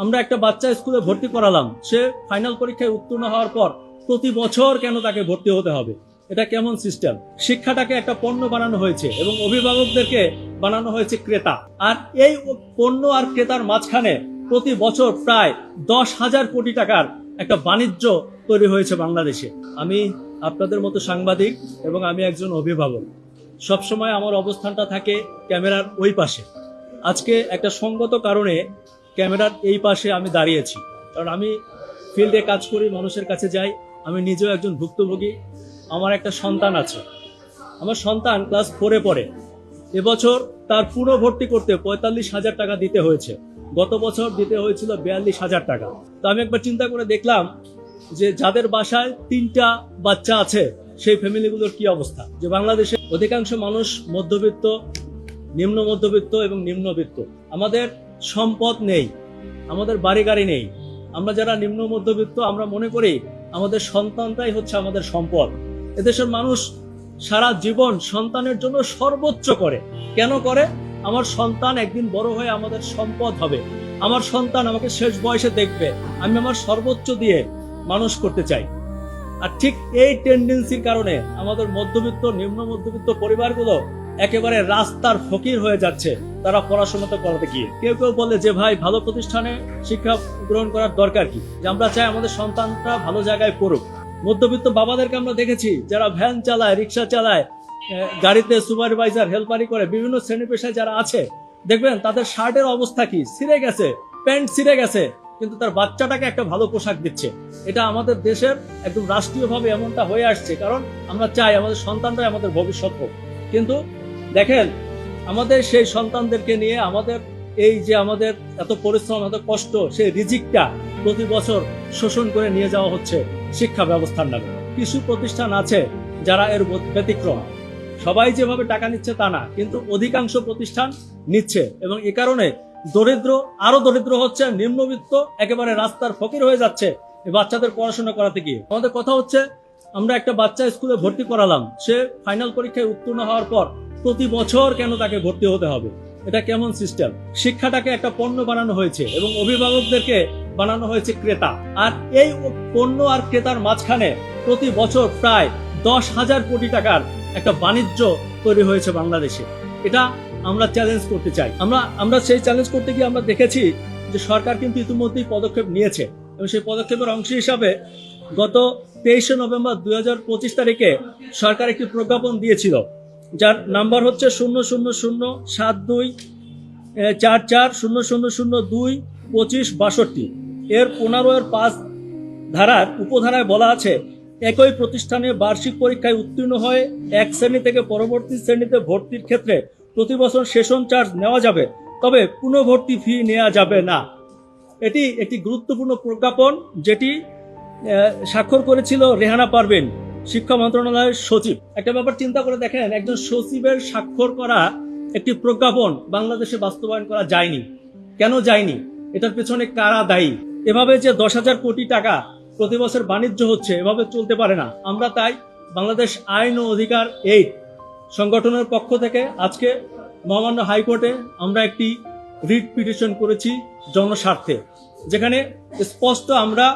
আমরা একটা বাচ্চা স্কুলে ভর্তি করালাম, সে ফাইনাল পরীক্ষায় উত্তীর্ণ হওয়ার পর প্রতি বছর কেন তাকে ভর্তি হতে হবে? এটা কেমন সিস্টেম? শিক্ষাটাকে একটা পণ্য বানানো হয়েছে এবং অভিভাবকদেরকে বানানো হয়েছে ক্রেতা। আর এই পণ্য আর ক্রেতার মাঝখানে প্রতি বছর প্রায় 10,000 কোটি টাকার একটা বাণিজ্য তৈরি হয়েছে বাংলাদেশে। আমি আপনাদের মতো সাংবাদিক এবং আমি একজন অভিভাবক, সবসময় আমার অবস্থানটা থাকে ক্যামেরার ওই পাশে। আজকে একটা সঙ্গত কারণে ক্যামেরার এই পাশে আমি দাঁড়িয়েছি, কারণ আমি ফিল্ডে কাজ করি, মানুষের কাছে যাই। আমি নিজেও একজন ভুক্তভোগী। আমার একটা সন্তান আছে, আমার সন্তান ক্লাস 4-এ পড়ে। এবছর তার পুনর্ভর্তি করতে 45,000 টাকা দিতে হয়েছে, গত বছর দিতে হয়েছিল 42,000 টাকা। তো আমি একবার চিন্তা করে দেখলাম যে যাদের বাসায় 3টা বাচ্চা আছে সেই ফ্যামিলিগুলোর কি অবস্থা। যে বাংলাদেশে অধিকাংশ মানুষ মধ্যবিত্ত, নিম্ন মধ্যবিত্ত এবং নিম্নবিত্ত। আমাদের সম্পদ নেই, আমাদের বাড়ি গাড়ি নেই। আমরা যারা নিম্ন মধ্যবিত্ত আমরা মনে করি আমাদের সন্তানটাই হচ্ছে আমাদের সম্পদ। এদেশের মানুষ সারা জীবন সন্তানের জন্য সর্বোচ্চ করে। কেন করে? আমার সন্তান একদিন বড় হয়ে আমাদের সম্পদ হবে, আমার সন্তান আমাকে শেষ বয়সে দেখবে, আমি আমার সর্বোচ্চ দিয়ে মানুষ করতে চাই। আর ঠিক এই টেন্ডেন্সির কারণে আমাদের মধ্যবিত্ত, নিম্ন মধ্যবিত্ত পরিবারগুলো একেবারে রাস্তার ফকির হয়ে যাচ্ছে তারা পড়াশোনা করাতে গিয়ে। কেউ কেউ বলে যে ভাই, ভালো প্রতিষ্ঠানে শিক্ষা গ্রহণ করার দরকার কি, যে আমরা চাই আমাদের সন্তানটা ভালো জায়গায় পড়ুক। মধ্যবিত্ত বাবাদেরকে আমরা দেখেছি যারা ভ্যান চালায়, রিক্সা চালায়, গাড়িতে সুপারভাইজার, হেল্পারি করে, বিভিন্ন শ্রেণী পেশায় যারা আছে, দেখবেন তাদের শার্টের অবস্থা কি, ছিঁড়ে গেছে, প্যান্ট ছিঁড়ে গেছে, কিন্তু তার বাচ্চাটাকে একটা ভালো পোশাক দিচ্ছে। এটা আমাদের দেশের একদম রাষ্ট্রীয়ভাবে এমনটা হয়ে আসছে, কারণ আমরা চাই আমাদের সন্তানরাই আমাদের ভবিষ্যৎ হোক। কিন্তু দেখেন, আমাদের সেই সন্তানদেরকে নিয়ে আমাদের এই যে আমাদের এত পরিশ্রম, এত কষ্ট, সেই রিজিকটা প্রতি বছর শোষণ করে নিয়ে যাওয়া হচ্ছে শিক্ষা ব্যবস্থার নামে। কিছু প্রতিষ্ঠান আছে যারা এর ব্যতিক্রম। সবাই যেভাবে টাকা নিচ্ছে তা না, কিন্তু অধিকাংশ প্রতিষ্ঠান নিচ্ছে, এবং এ কারণে দরিদ্র আরো দরিদ্র হচ্ছে, নিম্নবিত্ত একেবারে রাস্তার ফকির হয়ে যাচ্ছে এই বাচ্চাদের পড়াশোনা করাতে গিয়ে। আমাদের কথা হচ্ছে, আমরা একটা বাচ্চা স্কুলে ভর্তি করালাম, সে ফাইনাল পরীক্ষায় উত্তীর্ণ হওয়ার পর প্রতি বছর কেন তাকে ভর্তি হতে হবে? এটা কেমন সিস্টেম? শিক্ষাটাকে একটা পণ্য বানানো হয়েছে এবং অভিভাবকদেরকে বানানো হয়েছে ক্রেতা। আর এই পণ্য আর ক্রেতার মাঝখানে প্রতি বছর প্রায় 10,000 কোটি টাকার একটা বাণিজ্য তৈরি হয়েছে বাংলাদেশে। এটা আমরা চ্যালেঞ্জ করতে চাই। আমরা সেই চ্যালেঞ্জ করতে গিয়ে আমরা দেখেছি যে সরকার কিন্তু ইতিমধ্যেই পদক্ষেপ নিয়েছে, এবং সেই পদক্ষেপের অংশ হিসাবে গত 23শে নভেম্বর 2025 তারিখে সরকার একটি প্রজ্ঞাপন দিয়েছিল, যার নাম্বার হচ্ছে 000724400022562। এর 15-5 ধারার উপধারায় বলা আছে, একই প্রতিষ্ঠানে বার্ষিক পরীক্ষায় উত্তীর্ণ হয়ে এক শ্রেণী থেকে পরবর্তী শ্রেণীতে ভর্তির ক্ষেত্রে প্রতি বছর সেশন চার্জ নেওয়া যাবে, তবে পুনর্ভর্তি ফি নেওয়া যাবে না। এটি একটি গুরুত্বপূর্ণ প্রজ্ঞাপন, যেটি স্বাক্ষর করেছিল রেহানা পারভীন, শিক্ষা মন্ত্রণালয়ের সচিব। একটা ব্যাপার চিন্তা করে দেখেন, একজন সচিবের স্বাক্ষর করা একটি প্রজ্ঞাপন বাংলাদেশে বাস্তবায়ন করা যায়নি। কেন যায়নি? এটার পেছনে কারা দায়ী? এভাবে যে 10,000 কোটি টাকা প্রতি বছর বাণিজ্য হচ্ছে, এভাবে চলতে পারে না। আমরা তাই বাংলাদেশ আইন ও অধিকার 8 সংগঠনের পক্ষ থেকে আজকে মহামান্য হাইকোর্টে আমরা একটি রিট পিটিশন করেছি জনস্বার্থে, যেখানে স্পষ্ট আমরা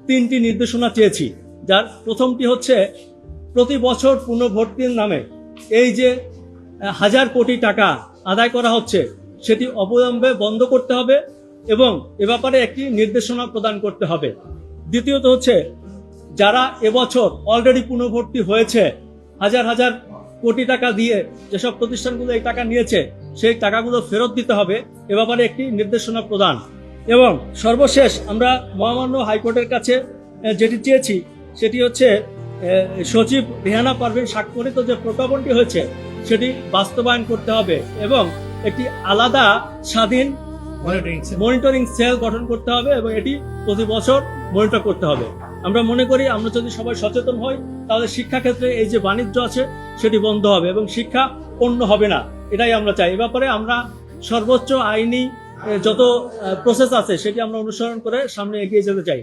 3টি নির্দেশনা চেয়েছি। যার প্রথমটি হচ্ছে, প্রতি বছর পুনর্ভর্তির নামে এই যে 1,000 কোটি টাকা আদায় করা হচ্ছে, সেটি অবিলম্বে বন্ধ করতে হবে এবং এ ব্যাপারে একটি নির্দেশনা প্রদান করতে হবে। দ্বিতীয়ত হচ্ছে, যারা এবছর অলরেডি পুনর্ভর্তি হয়েছে, হাজার হাজার কোটি টাকা দিয়ে যেসব প্রতিষ্ঠানগুলো এই টাকা নিয়েছে, সেই টাকাগুলো ফেরত দিতে হবে, এ ব্যাপারে একটি নির্দেশনা প্রদান। এবং সর্বশেষ আমরা মহামান্য হাইকোর্টের কাছে যেটি চেয়েছি সেটি হচ্ছে, সচিব রেহানা পারভীন স্বাক্ষরিত যে প্রজ্ঞাপনটি হয়েছে সেটি বাস্তবায়ন করতে হবে এবং একটি আলাদা স্বাধীন মনিটরিং সেল গঠন করতে হবে এবং এটি প্রতি বছর মনিটর করতে হবে। আমরা মনে করি আমরা যদি সবাই সচেতন হই, তাহলে শিক্ষাক্ষেত্রে এই যে বাণিজ্য আছে সেটি বন্ধ হবে এবং শিক্ষা পণ্য হবে না। এটাই আমরা চাই। এ ব্যাপারে আমরা সর্বোচ্চ আইনি যত প্রসেস আছে সেটি আমরা অনুসরণ করে সামনে এগিয়ে যেতে চাই।